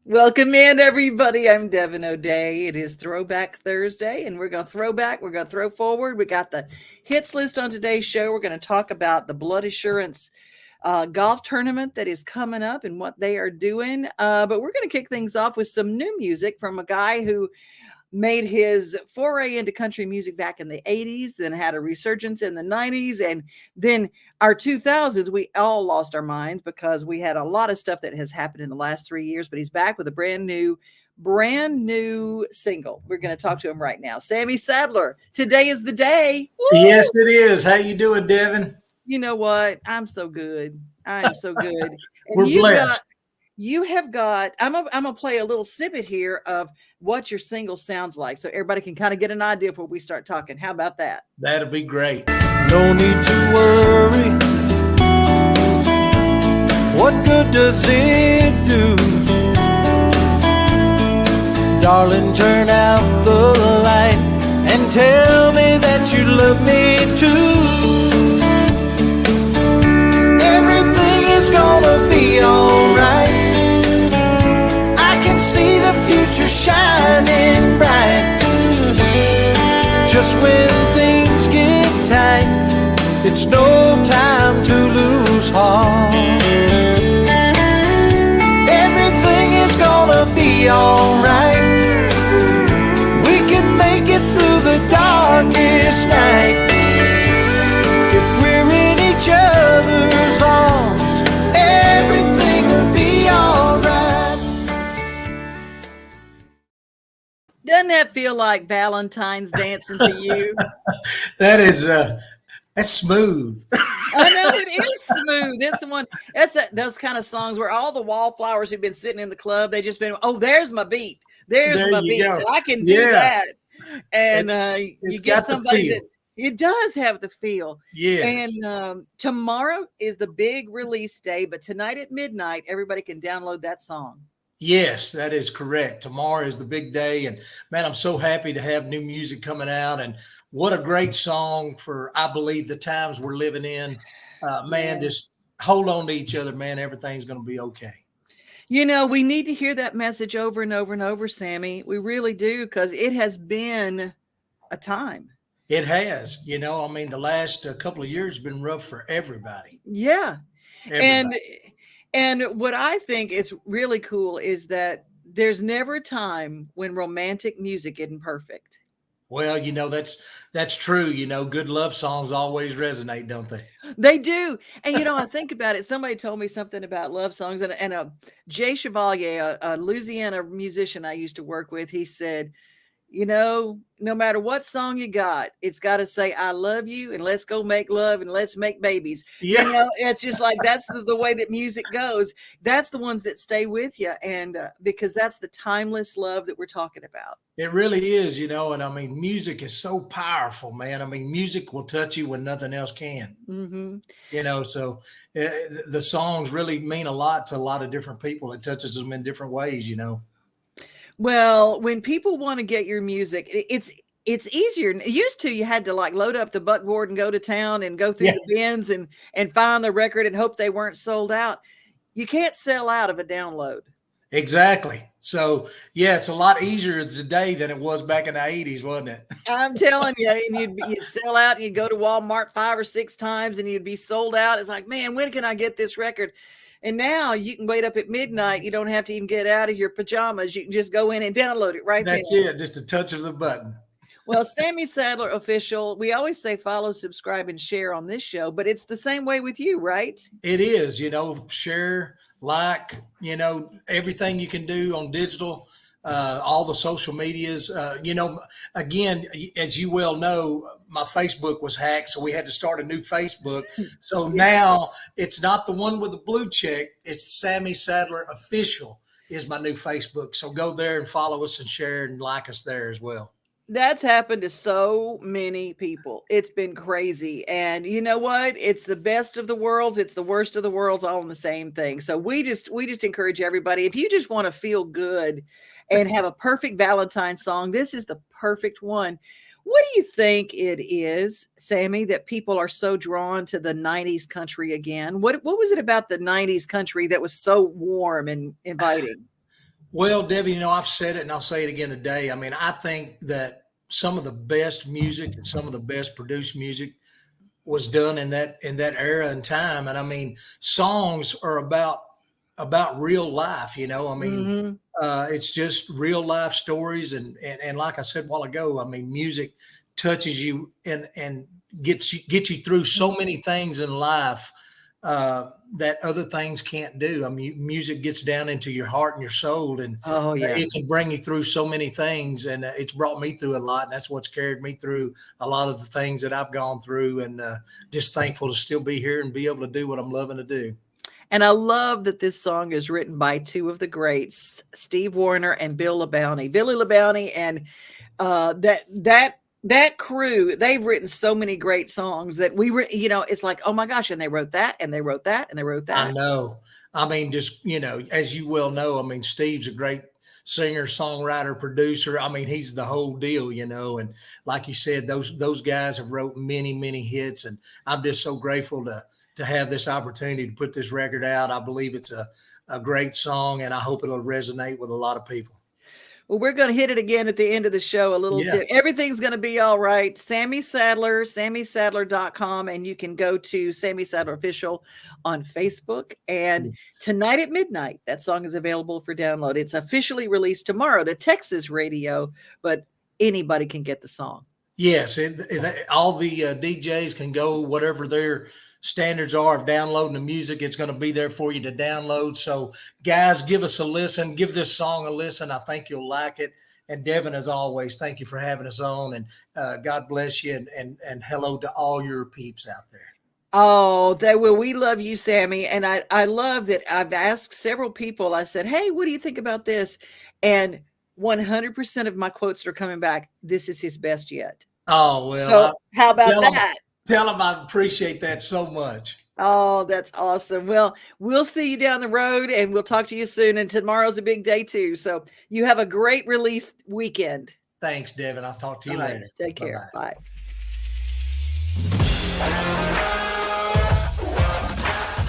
Welcome in, everybody. I'm Devin O'Day. It is Throwback Thursday, and we're going to throw back. We're going to throw forward. We got the hits list on today's show. We're going to talk about the Blood Assurance golf tournament that is coming up and what they are doing. But we're going to kick things off with some new music from a guy who made his foray into country music back in the 80s, then had a resurgence in the 90s, and then our 2000s, we all lost our minds because we had a lot of stuff that has happened in the last 3 years, but he's back with a brand new single. We're going to talk to him right now. Sammy Sadler, today is the day. Woo! Yes, it is. How you doing, Devin? You know what? I'm so good. I am so good. And We're blessed. You have got, I'm gonna play a little snippet here of what your single sounds like so everybody can kind of get an idea before we start talking. How about that? That'll be great. No need to worry. What good does it do? Darling, turn out the light and tell me that you love me too. Everything is gonna be alright. See the future shining bright. Just when things get tight, it's no time to lose heart. Everything is gonna be alright. We can make it through the darkest night. If we're in each other's arms, everything will be alright. Doesn't that feel like Valentine's dancing to you? That's smooth. I know it is smooth. It's the one. Those kind of songs where all the wallflowers who've been sitting in the club, they just been, oh, there's my beat. There's my beat. Go. I can do that. And you get somebody that it does have the feel. Yes. And tomorrow is the big release day, but tonight at midnight, everybody can download that song. Yes, that is correct. Tomorrow is the big day. And man, I'm so happy to have new music coming out. And what a great song for, I believe, the times we're living in. Man, just hold on to each other, man. Everything's going to be okay. You know, we need to hear that message over and over and over, Sammy. We really do, because it has been a time. It has. You know, I mean, the last couple of years have been rough for everybody. Yeah. Everybody. And what I think is really cool is that there's never a time when romantic music isn't perfect. Well, you know, that's true. You know, good love songs always resonate, don't they? They do. And, you know, I think about it. Somebody told me something about love songs, and Jay Chevalier, a Louisiana musician I used to work with, he said, you know, no matter what song you got, it's got to say, I love you, and let's go make love, and let's make babies. Yeah. You know, it's just like, that's the way that music goes. That's the ones that stay with you. And because that's the timeless love that we're talking about. It really is, you know, and I mean, music is so powerful, man. I mean, music will touch you when nothing else can. Mm-hmm. You know, so the songs really mean a lot to a lot of different people. It touches them in different ways, you know. Well, when people want to get your music, it's easier. It used to, you had to like load up the buckboard and go to town and go through the bins and find the record and hope they weren't sold out. You can't sell out of a download. Exactly. So yeah, it's a lot easier today than it was back in the 80s, wasn't it? I'm telling you, and you'd sell out, and you'd go to Walmart 5 or 6 times and you'd be sold out. It's like, man, when can I get this record? And now you can wait up at midnight. You don't have to even get out of your pajamas. You can just go in and download it right there. That's it. Just a touch of the button. Well, Sammy Sadler Official, we always say follow, subscribe, and share on this show, but it's the same way with you, right? It is, you know, share, like, you know, everything you can do on digital, all the social medias. You know, again, as you well know, my Facebook was hacked, so we had to start a new Facebook. So now it's not the one with the blue check. It's Sammy Sadler Official is my new Facebook. So go there and follow us and share and like us there as well. That's happened to so many people. It's been crazy. And you know what? It's the best of the worlds. It's the worst of the worlds, all in the same thing. So we just encourage everybody. If you just want to feel good and have a perfect Valentine's song, this is the perfect one. What do you think it is, Sammy, that people are so drawn to the 90s country again? What was it about the 90s country that was so warm and inviting? Well, Debbie, I've said it and I'll say it again today. I mean, I think that some of the best music and some of the best produced music was done in that era and time. And I mean, songs are about real life. I mean, Hmm. it's just real life stories, and like I said a while ago, I mean, music touches you and gets you through so many things in life that other things can't do. I mean, music gets down into your heart and your soul, and Oh yeah. it can bring you through so many things. And it's brought me through a lot, and that's what's carried me through a lot of the things that I've gone through. And just thankful to still be here and be able to do what I'm loving to do. And I love that this song is written by two of the greats, Steve Wariner and Bill LaBounty. Billy LaBounty and that crew, they've written so many great songs that it's like, oh my gosh, and they wrote that, and they wrote that, and they wrote I that. know. I mean, just, as you well know, I mean, Steve's a great singer, songwriter, producer. I mean, he's the whole deal, and like you said, those guys have wrote many, many hits, and I'm just so grateful to have this opportunity to put this record out. I believe it's a great song, and I hope it'll resonate with a lot of people. Well, we're going to hit it again at the end of the show. A little Yeah. tip. Everything's going to be all right. Sammy Sadler, SammySadler.com. And you can go to Sammy Sadler Official on Facebook. And tonight at midnight, that song is available for download. It's officially released tomorrow to Texas radio, but anybody can get the song. Yes. All the DJs can go whatever their standards are of downloading the music. It's going to be there for you to download. So guys, give us a listen, give this song a listen. I think you'll like it. And Devin, as always, thank you for having us on, and God bless you. And hello to all your peeps out there. Oh, we love you, Sammy. And I love that I've asked several people, I said, hey, what do you think about this? And 100% of my quotes are coming back. This is his best yet. Oh, well, so how about that? Tell him I appreciate that so much. Oh, that's awesome. Well, we'll see you down the road, and we'll talk to you soon. And tomorrow's a big day too. So you have a great release weekend. Thanks, Devin. I'll talk to you later. Take care. Bye-bye. Bye.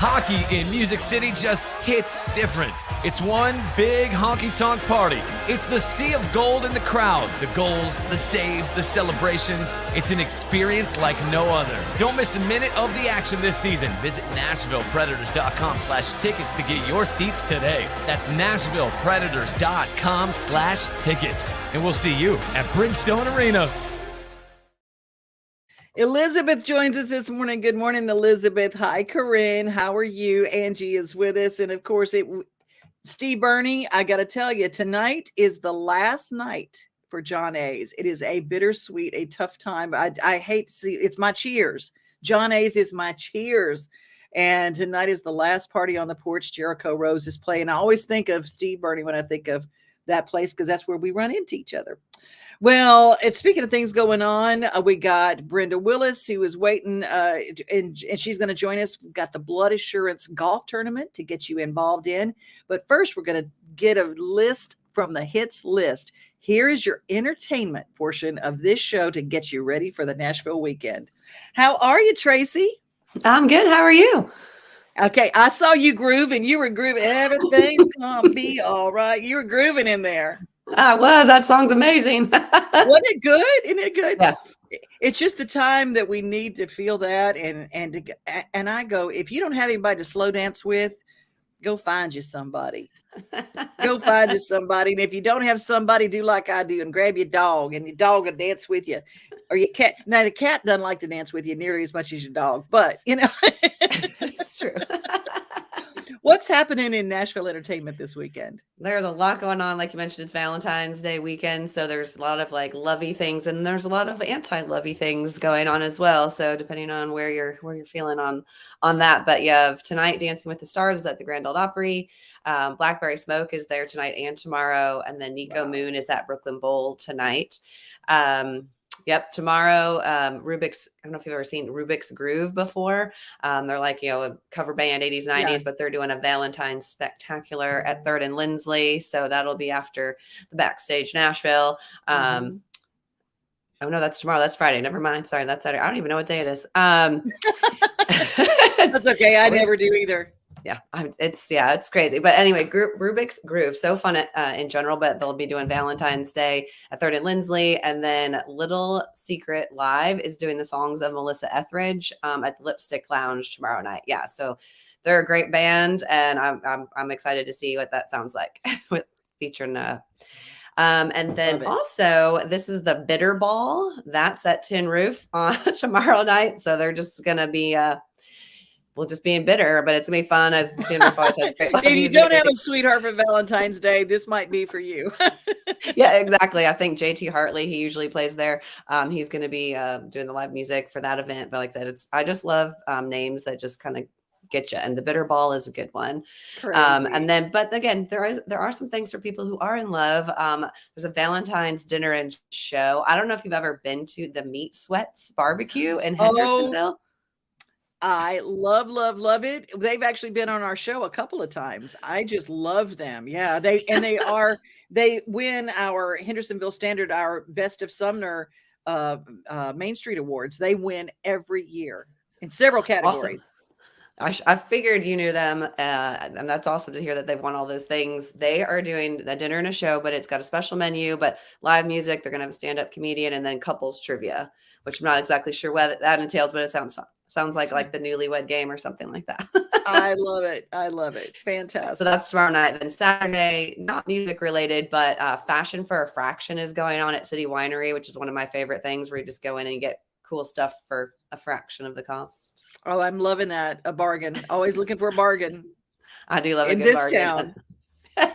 Hockey in Music City just hits different. It's one big honky-tonk party. It's the sea of gold in the crowd. The goals, the saves, the celebrations. It's an experience like no other. Don't miss a minute of the action this season. Visit NashvillePredators.com/tickets to get your seats today. That's NashvillePredators.com/tickets. And we'll see you at Bridgestone Arena. Elizabeth joins us this morning. Good morning, Elizabeth. Hi, Corinne. How are you? Angie is with us. And of course, Steve Burney, I got to tell you, tonight is the last night for John A's. It is a bittersweet, a tough time. I hate to see it's my cheers. John A's is my cheers. And tonight is the last party on the porch. Jericho Rose is playing. I always think of Steve Burney when I think of that place because that's where we run into each other. Well, speaking of things going on, we got Brenda Willis, who is waiting, and she's going to join us. We've got the Blood Assurance Golf Tournament to get you involved in. But first, we're going to get a list from the hits list. Here is your entertainment portion of this show to get you ready for the Nashville weekend. How are you, Tracy? I'm good. How are you? Okay, I saw you grooving. You were grooving. Everything's going to be all right. You were grooving in there. I was. That song's amazing. Wasn't it good? Isn't it good? Yeah. It's just the time that we need to feel that. And I go, if you don't have anybody to slow dance with, go find you somebody. Go find you somebody. And if you don't have somebody, do like I do and grab your dog, and your dog will dance with you. Or your cat. Now, the cat doesn't like to dance with you nearly as much as your dog, but That's true. What's happening in Nashville entertainment this weekend? There's a lot going on. Like you mentioned, it's Valentine's Day weekend. So there's a lot of like lovey things, and there's a lot of anti-lovey things going on as well. So depending on where you're feeling on that. But you have tonight Dancing with the Stars is at the Grand Ole Opry. Blackberry Smoke is there tonight and tomorrow. And then Nico Moon is at Brooklyn Bowl tonight. Yep. Tomorrow, Rubik's, I don't know if you've ever seen Rubik's Groove before. They're like, a cover band 80s, 90s, but they're doing a Valentine's Spectacular at 3rd and Lindsley. So that'll be after the Backstage Nashville. Oh no, that's tomorrow. That's Friday. Never mind. Sorry. That's Saturday. I don't even know what day it is. That's okay. I never do either. it's crazy. But anyway, Rubik's Groove, so fun in general, but they'll be doing Valentine's Day at 3rd and Lindsley. And then Little Secret Live is doing the songs of Melissa Etheridge at the Lipstick Lounge tomorrow night. Yeah. So they're a great band, and I'm excited to see what that sounds like with featuring and then also, this is the Bitter Ball. That's at Tin Roof on tomorrow night. So they're just going to be, we'll just being bitter, but it's going to be fun, as Tin Roof always has great live If you music. don't have a sweetheart for Valentine's Day, this might be for you. Yeah, exactly. I think JT Hartley, he usually plays there. He's going to be doing the live music for that event. But like I said, I just love names that just kind of get you, and the Bitter Ball is a good one. And then, but again, there are some things for people who are in love. There's a Valentine's dinner and show. I don't know if you've ever been to the Meat Sweats barbecue in Hendersonville. I love it. They've actually been on our show a couple of times. I just love them. Yeah, they win our Hendersonville Standard, our Best of Sumner Main Street Awards. They win every year in several categories. Awesome. I figured you knew them, and that's awesome to hear that they've won all those things. They are doing a dinner and a show, but it's got a special menu, but live music. They're going to have a stand-up comedian and then couples trivia, which I'm not exactly sure what that entails, but it sounds fun. Sounds like the Newlywed Game or something like that. I love it. Fantastic. So that's tomorrow night. Then Saturday, not music related, but Fashion for a Fraction is going on at City Winery, which is one of my favorite things, where you just go in and get cool stuff for a fraction of the cost. Oh, I'm loving that. A bargain. Always looking for a bargain. I do love in this town.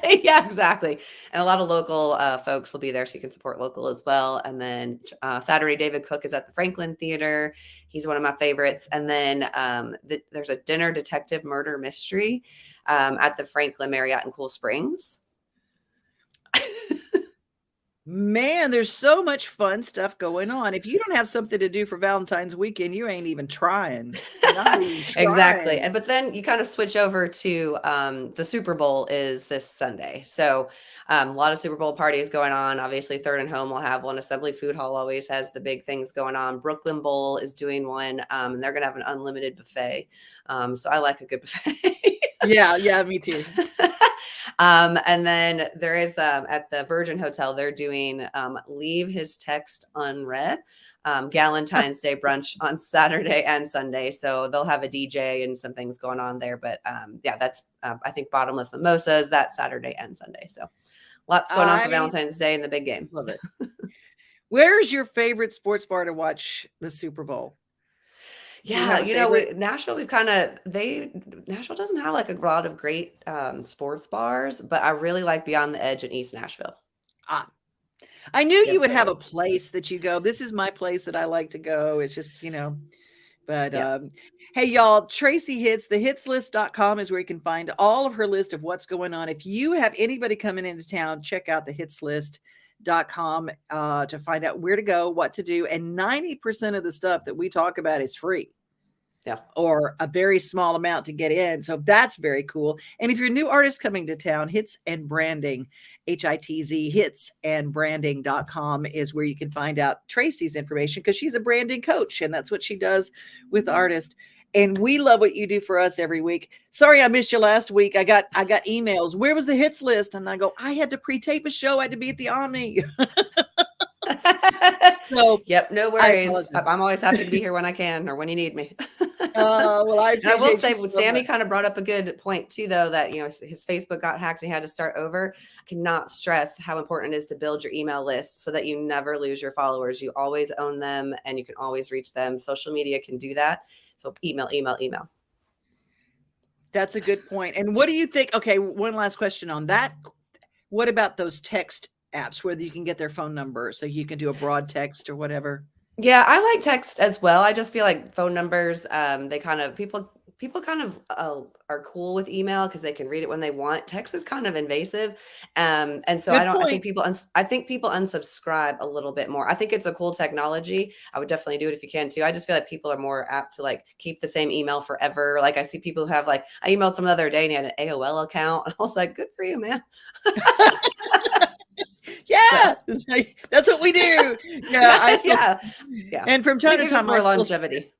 Yeah, exactly. And a lot of local folks will be there, so you can support local as well. And then Saturday, David Cook is at the Franklin Theater. He's one of my favorites. And then there's a dinner detective murder mystery at the Franklin Marriott in Cool Springs. Man, there's so much fun stuff going on. If you don't have something to do for Valentine's weekend, you ain't even trying. Exactly. But then you kind of switch over to the Super Bowl is this Sunday. So a lot of Super Bowl parties going on. Obviously, Third and Home will have one. Assembly Food Hall always has the big things going on. Brooklyn Bowl is doing one, and they're going to have an unlimited buffet. So I like a good buffet. Yeah, me too. And then there is at the Virgin Hotel, they're doing Leave His Text Unread, Galentine's Day brunch on Saturday and Sunday. So they'll have a DJ and some things going on there. But yeah, that's I think Bottomless Mimosas that Saturday and Sunday. So lots going on for Valentine's Day and the big game. Love it. Where's your favorite sports bar to watch the Super Bowl? Yeah, Nashville, Nashville doesn't have like a lot of great sports bars, but I really like Beyond the Edge in East Nashville. I knew you would have a place that you go. This is my place that I like to go. It's just, but hey, y'all, Tracy Hits, thehitslist.com is where you can find all of her list of what's going on. If you have anybody coming into town, check out thehitslist.com to find out where to go, what to do. And 90% of the stuff that we talk about is free. Yeah. Or a very small amount to get in. So that's very cool. And if you're a new artist coming to town, Hits and Branding, HITZ, hitsandbranding.com is where you can find out Tracy's information, because she's a branding coach and that's what she does with artists. And we love what you do for us every week. Sorry, I missed you last week. I got emails. Where was the hits list? And I go, I had to pre-tape a show. I had to be at the Omni. So, yep, no worries. I'm always happy to be here when I can or when you need me. Well, I will say, Sammy kind of brought up a good point too, though, that his Facebook got hacked and he had to start over. I cannot stress how important it is to build your email list so that you never lose your followers. You always own them and you can always reach them. Social media can do that. So email. That's a good point. And what do you think? Okay, one last question on that. What about those text apps where you can get their phone number so you can do a broad text or whatever? Yeah, I like text as well. I just feel like phone numbers, they kind of people kind of are cool with email because they can read it when they want. Text is kind of invasive, and so I think people unsubscribe a little bit more. I think it's a cool technology. I would definitely do it if you can too. I just feel like people are more apt to like keep the same email forever. Like I see people who have I emailed someone the other day and he had an AOL account, and I was like, good for you, man. Yeah, that's what we do. Yeah, yeah. And from time to time, more longevity.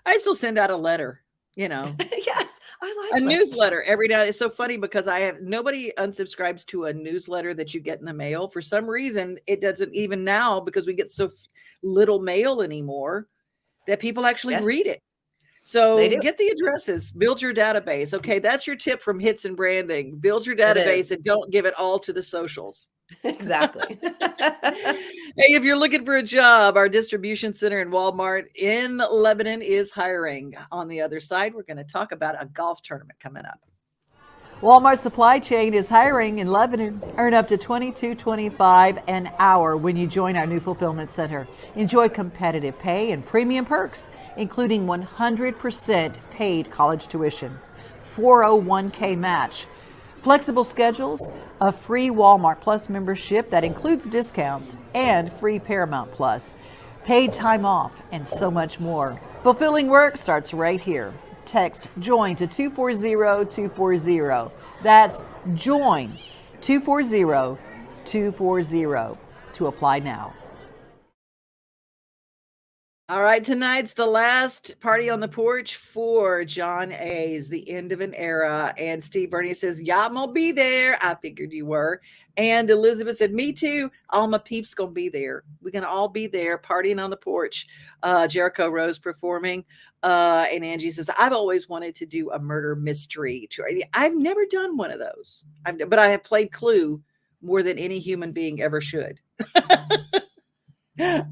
I still send out a letter. Yes, I A like that. newsletter every day. It's so funny because nobody unsubscribes to a newsletter that you get in the mail. For some reason, it doesn't even now because we get so little mail anymore that people actually Yes, read it. they So do. get the addresses, build your database. Okay, that's your tip from Hits and Branding. Build your It is. database and don't give it all to the socials. Exactly. Hey, if you're looking for a job, our distribution center in Walmart in Lebanon is hiring. On the other side, we're going to talk about a golf tournament coming up. Walmart Supply Chain is hiring in Lebanon. Earn up to $22.25 an hour when you join our new fulfillment center. Enjoy competitive pay and premium perks, including 100% paid college tuition, 401k match, flexible schedules, a free Walmart Plus membership that includes discounts, and free Paramount Plus, paid time off, and so much more. Fulfilling work starts right here. Text JOIN to 240240. That's JOIN 240240 to apply now. All right, tonight's the last party on the porch for John A's, the end of an era. And Steve Burney says, yeah, I'm gonna be there. I figured you were. And Elizabeth said, me too. All my peeps gonna be there. We're gonna all be there partying on the porch. Jericho Rose performing. And Angie says, I've always wanted to do a murder mystery tour. I've never done one of those, but I have played Clue more than any human being ever should.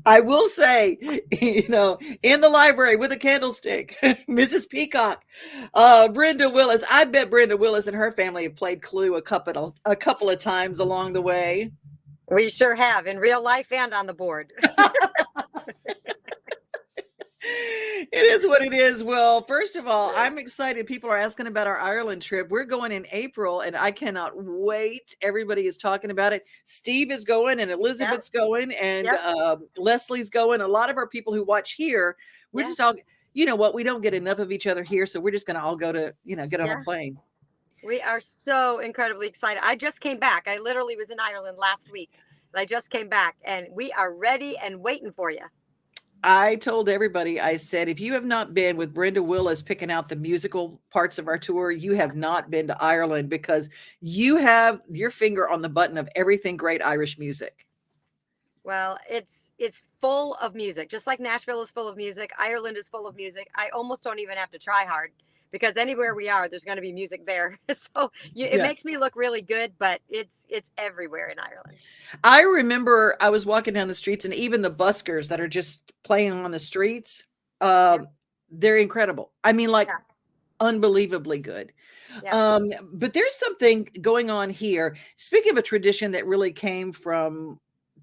I will say, in the library with a candlestick, Mrs. Peacock, Brenda Willis. I bet Brenda Willis and her family have played Clue a couple of times along the way. We sure have, in real life and on the board. It is what it is. Well, first of all, I'm excited. People are asking about our Ireland trip. We're going in April, and I cannot wait. Everybody is talking about it. Steve is going, and Elizabeth's going, and Leslie's going. A lot of our people who watch here, we're just all, you know what? We don't get enough of each other here, so we're just going to all go to, get on a plane. We are so incredibly excited. I just came back. I literally was in Ireland last week, and I just came back, and we are ready and waiting for you. I told everybody, I said, if you have not been with Brenda Willis picking out the musical parts of our tour, you have not been to Ireland, because you have your finger on the button of everything great Irish music. Well, it's full of music. Just like Nashville is full of music, Ireland is full of music. I almost don't even have to try hard, because anywhere we are, there's going to be music there. So it makes me look really good, but it's everywhere in Ireland. I remember I was walking down the streets, and even the buskers that are just playing on the streets, they're incredible. I mean, unbelievably good. But there's something going on here. Speaking of a tradition that really came from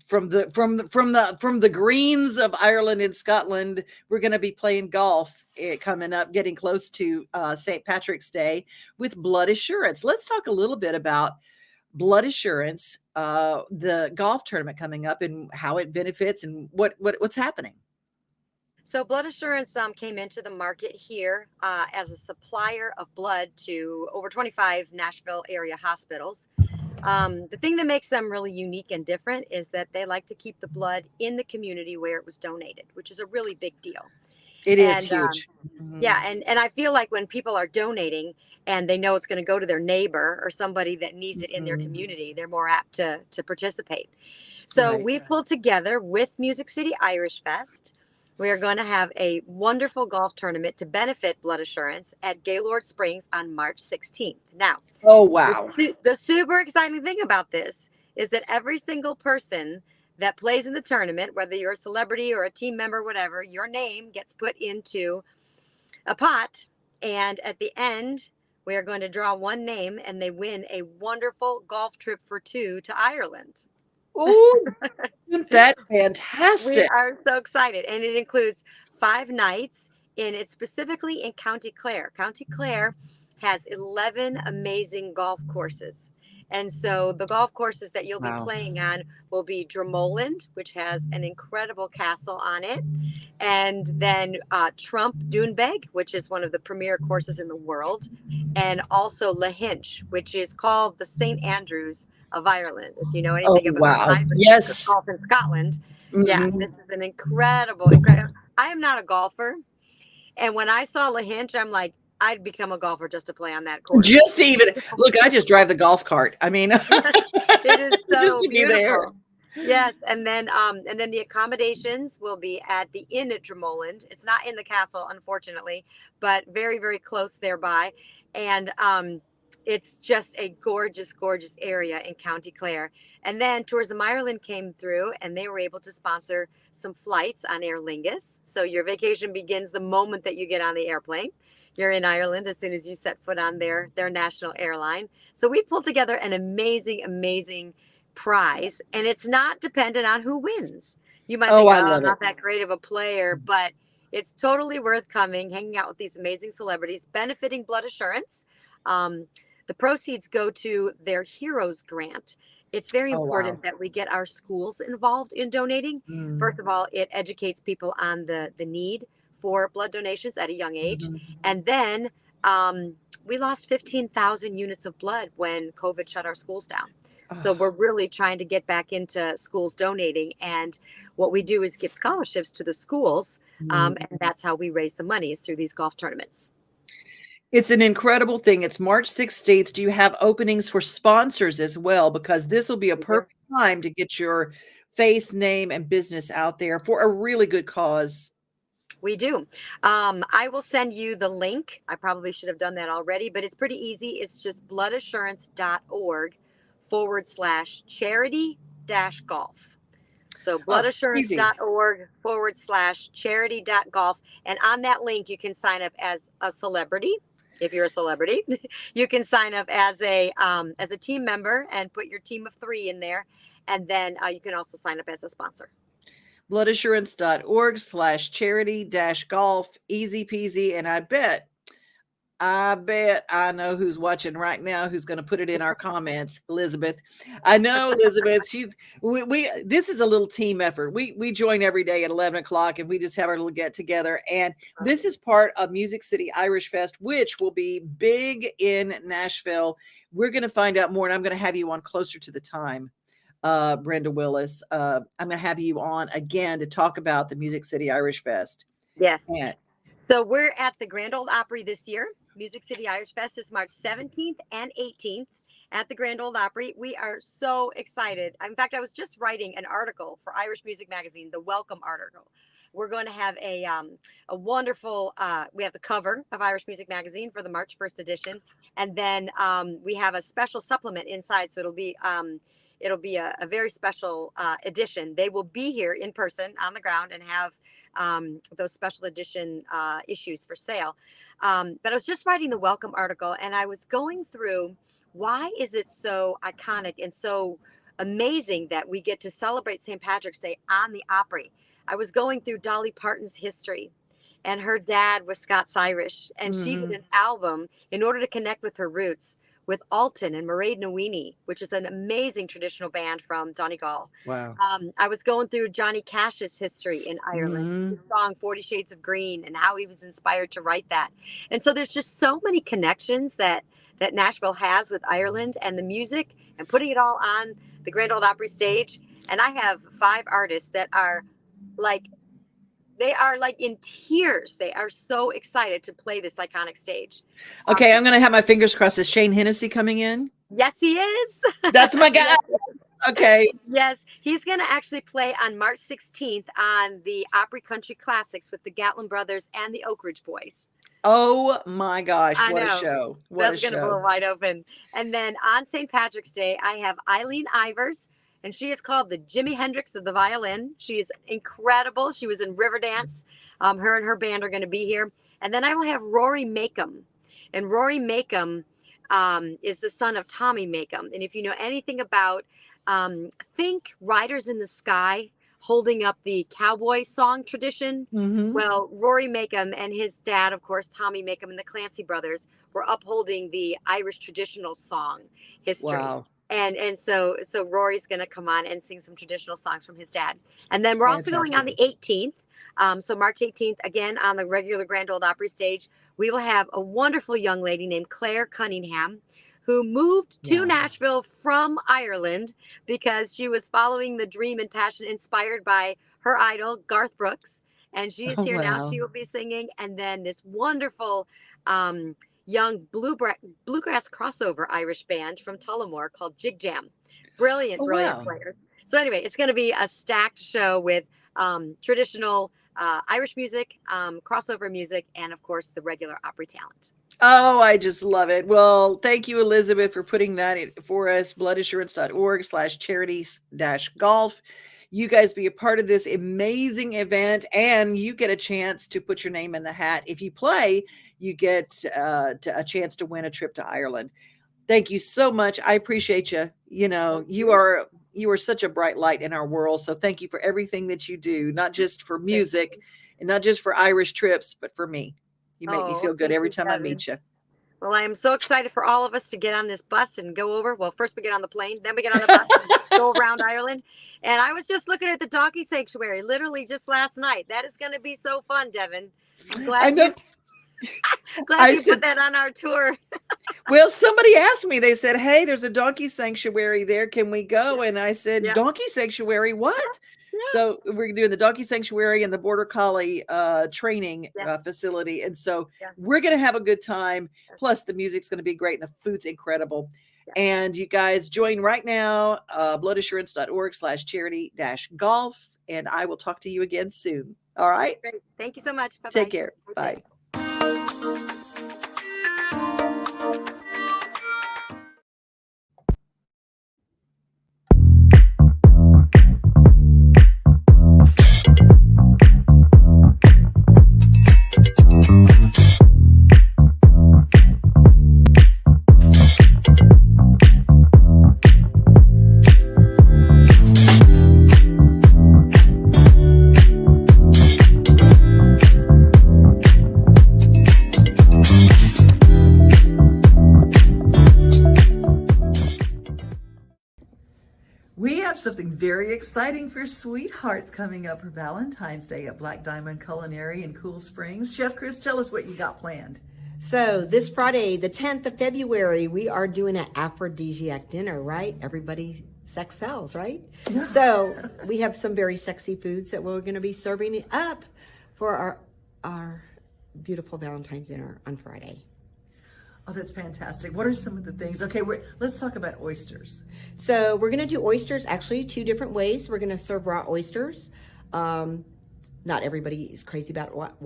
the greens of Ireland and Scotland, we're going to be playing golf coming up, getting close to St. Patrick's Day with Blood Assurance. Let's talk a little bit about Blood Assurance, the golf tournament coming up, and how it benefits and what's happening. So Blood Assurance came into the market here as a supplier of blood to over 25 Nashville area hospitals. The thing that makes them really unique and different is that they like to keep the blood in the community where it was donated, which is a really big deal. It is huge. Yeah. And I feel like when people are donating and they know it's going to go to their neighbor or somebody that needs it in their community, they're more apt to participate. So we pulled together with Music City Irish Fest. We are going to have a wonderful golf tournament to benefit Blood Assurance at Gaylord Springs on March 16th. Now, the super exciting thing about this is that every single person that plays in the tournament, whether you're a celebrity or a team member, whatever, your name gets put into a pot. And at the end, we are going to draw one name, and they win a wonderful golf trip for two to Ireland. Oh, isn't that fantastic? We are so excited. And it includes 5 nights, and it's specifically in County Clare. County Clare has 11 amazing golf courses. And so the golf courses that you'll be playing on will be Dromoland, which has an incredible castle on it. And then Trump Doonbeg, which is one of the premier courses in the world. And also Lahinch, which is called the St. Andrews of Ireland. If you know anything about golf in Scotland. Yeah, this is an incredible. I am not a golfer. And when I saw Lahinch, I'm like, I'd become a golfer just to play on that course. Just to even look, I just drive the golf cart. I mean, It is just so to be there. beautiful. Yes, and then the accommodations will be at the Inn at Drummond. It's not in the castle, unfortunately, but very, very close thereby. And it's just a gorgeous, gorgeous area in County Clare. And then Tourism Ireland came through and they were able to sponsor some flights on Aer Lingus. So your vacation begins the moment that you get on the airplane. You're in Ireland as soon as you set foot on their national airline. So we pulled together an amazing, amazing prize, and it's not dependent on who wins. You might think, I oh, I'm love it. not that great of a player, but it's totally worth coming, hanging out with these amazing celebrities, benefiting Blood Assurance. The proceeds go to their Heroes Grant. It's very Oh, important wow. that we get our schools involved in donating. Mm. First of all, it educates people on the need for blood donations at a young age. Mhm. And then we lost 15,000 units of blood when COVID shut our schools down. So we're really trying to get back into schools donating. And what we do is give scholarships to the schools. And that's how we raise the money, is through these golf tournaments. It's an incredible thing. It's March 16th. Do you have openings for sponsors as well? Because this will be a perfect time to get your face, name, and business out there for a really good cause. We do. I will send you the link. I probably should have done that already, but it's pretty easy. It's just bloodassurance.org/charity-golf. So bloodassurance.org/charity-golf. And on that link, you can sign up as a celebrity. If you're a celebrity, you can sign up as a team member and put your team of 3 in there. And then you can also sign up as a sponsor. bloodassurance.org/charity-golf. Easy peasy. And I bet I know who's watching right now, who's going to put it in our comments. Elizabeth. I know Elizabeth. This is a little team effort. We join every day at 11 o'clock and we just have our little get together. And this is part of Music City Irish Fest, which will be big in Nashville. We're going to find out more, and I'm going to have you on closer to the time. Brenda Willis. I'm going to have you on again to talk about the Music City Irish Fest. Yes. And so we're at the Grand Ole Opry this year. Music City Irish Fest is March 17th and 18th at the Grand Ole Opry. We are so excited. In fact, I was just writing an article for Irish Music Magazine, the welcome article. We're going to have a wonderful, we have the cover of Irish Music Magazine for the March 1st edition. And then we have a special supplement inside. So it'll be a very special edition. They will be here in person on the ground and have those special edition issues for sale. But I was just writing the welcome article and I was going through, why is it so iconic and so amazing that we get to celebrate St. Patrick's Day on the Opry? I was going through Dolly Parton's history, and her dad was Scots-Irish, and she did an album in order to connect with her roots with Alton and Mairead na Weenie, which is an amazing traditional band from Donegal. wow. I was going through Johnny Cash's history in Ireland, his song 40 Shades of Green, and how he was inspired to write that. And so there's just so many connections that Nashville has with Ireland and the music, and putting it all on the Grand Ole Opry stage. And I have 5 artists that are like in tears. They are so excited to play this iconic stage. Okay, I'm going to have my fingers crossed. Is Shane Hennessy coming in? Yes, he is. That's my guy. Okay. Yes, he's going to actually play on March 16th on the Opry Country Classics with the Gatlin Brothers and the Oak Ridge Boys. Oh my gosh, I what know. a show. That's going to blow wide open. And then on St. Patrick's Day, I have Eileen Ivers, and she is called the Jimi Hendrix of the violin. She's incredible. She was in Riverdance. Her and her band are going to be here. And then I will have Rory Makem. And Rory Makem is the son of Tommy Makem. And if you know anything about, think Riders in the Sky, holding up the cowboy song tradition. Well, Rory Makem and his dad, of course, Tommy Makem, and the Clancy brothers were upholding the Irish traditional song history. Wow. And so Rory's going to come on and sing some traditional songs from his dad. And then we're also going on the 18th. So March 18th, again, on the regular Grand Ole Opry stage, we will have a wonderful young lady named Claire Cunningham, who moved to Nashville from Ireland because she was following the dream and passion inspired by her idol, Garth Brooks. And she is here now. She will be singing. And then this wonderful young bluegrass crossover Irish band from Tullamore called Jig Jam. Brilliant, Oh, brilliant wow. players. So anyway, it's going to be a stacked show with traditional Irish music, crossover music, and of course the regular Opry talent. Oh, I just love it. Well, thank you, Elizabeth, for putting that in for us. Bloodassurance.org/charity-golf. You guys be a part of this amazing event, and you get a chance to put your name in the hat. If you play, you get a chance to win a trip to Ireland. Thank you so much. I appreciate you. You know, you are such a bright light in our world. So thank you for everything that you do, not just for music and not just for Irish trips, but for me. You make me feel good Thank every you, time I Kevin. meet you. Well, I am so excited for all of us to get on this bus and go over. Well, first we get on the plane, then we get on the bus and go around Ireland. And I was just looking at the donkey sanctuary literally just last night. That is going to be so fun, Devin. I'm I glad know. you put that on our tour. Well, somebody asked me, they said, hey, there's a donkey sanctuary there. Can we go? And I said, Yeah. donkey sanctuary, what? Yeah. So we're doing the donkey sanctuary and the border collie training Yes. facility. And so Yeah. we're going to have a good time. Plus the music's going to be great and the food's incredible. Yeah. And you guys join right now, bloodassurance.org/charity-golf. And I will talk to you again soon. All right. Great. Thank you so much. Bye-bye. Take care. Bye. We have something very exciting for sweethearts coming up for Valentine's Day at Black Diamond Culinary in Cool Springs. Chef Chris, tell us what you got planned. So this Friday, the 10th of February, we are doing an aphrodisiac dinner, right? Everybody sex sells, right? Yeah. So we have some very sexy foods that we're going to be serving up for our beautiful Valentine's dinner on Friday. Oh, that's fantastic. What are some of the things? Okay, let's talk about oysters. So we're going to do oysters actually 2 different ways. We're going to serve raw oysters. Not everybody is crazy about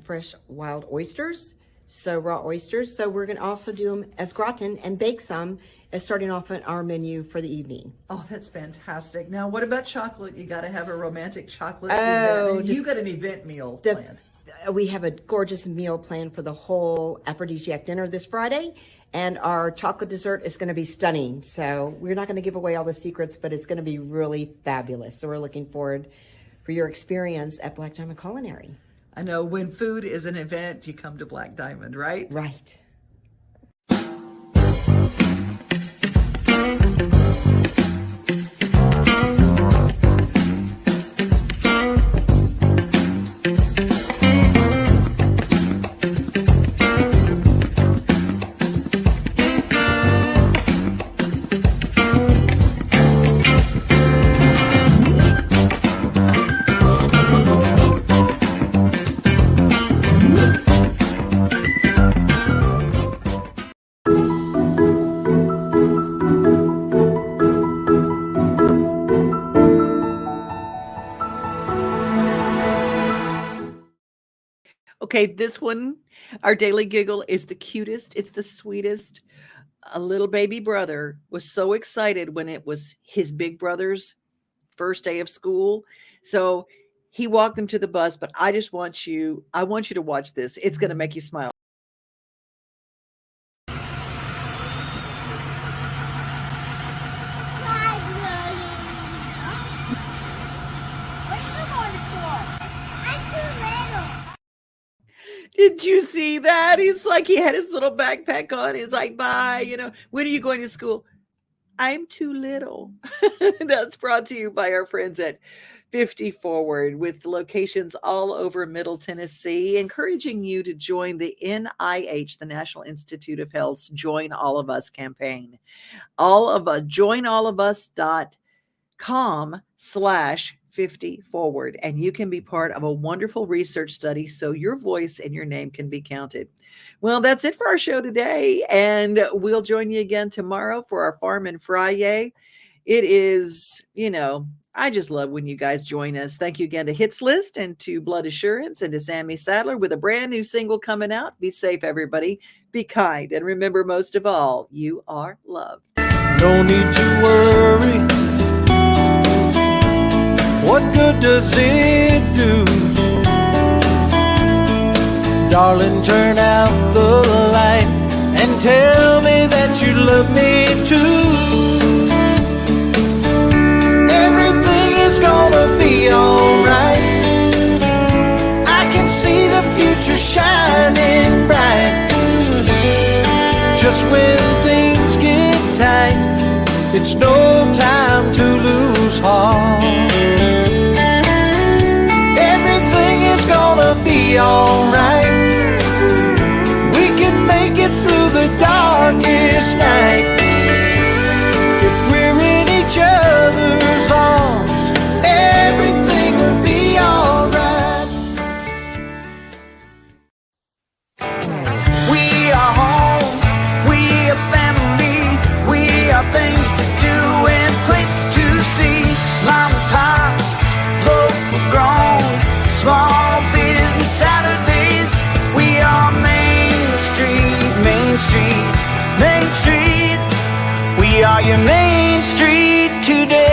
fresh wild oysters. So raw oysters. So we're going to also do them as gratin and bake some as starting off on our menu for the evening. Oh, that's fantastic. Now, what about chocolate? You got to have a romantic chocolate Oh, event. And you got an event meal planned. We have a gorgeous meal planned for the whole aphrodisiac dinner this Friday, and our chocolate dessert is going to be stunning. So we're not going to give away all the secrets, but it's going to be really fabulous. So we're looking forward for your experience at Black Diamond Culinary. I know when food is an event, you come to Black Diamond, right? Right. Okay, this one, our Daily Giggle, is the cutest. It's the sweetest. A little baby brother was so excited when it was his big brother's first day of school. So he walked them to the bus, but I want you to watch this. It's going to make you smile. Did you see that? He's like, he had his little backpack on. He's like, bye. When are you going to school? I'm too little. That's brought to you by our friends at 50 Forward, with locations all over Middle Tennessee, encouraging you to join the NIH, the National Institute of Health's Join All of Us campaign. Joinallofus.com/50 50 forward, and you can be part of a wonderful research study so your voice and your name can be counted. Well, that's it for our show today, and we'll join you again tomorrow for our Farm and Friday. It is, I just love when you guys join us. Thank you again to Hits List and to Blood Assurance and to Sammy Sadler with a brand new single coming out. Be safe, everybody. Be kind. And remember, most of all, you are loved. No need to worry. What good does it do? Darling, turn out the light and tell me that you love me too. Gonna be alright. I can see the future shining bright. Just when things get tight, it's no time to lose heart. Everything is gonna be alright. We can make it through the darkest night if we're in each other's arms. Everything will be alright. We are home, we are family, we are things to do and place to see. Mom and pops, local grown, small business Saturdays. We are Main Street, Main Street, Main Street. We are your Main Street today.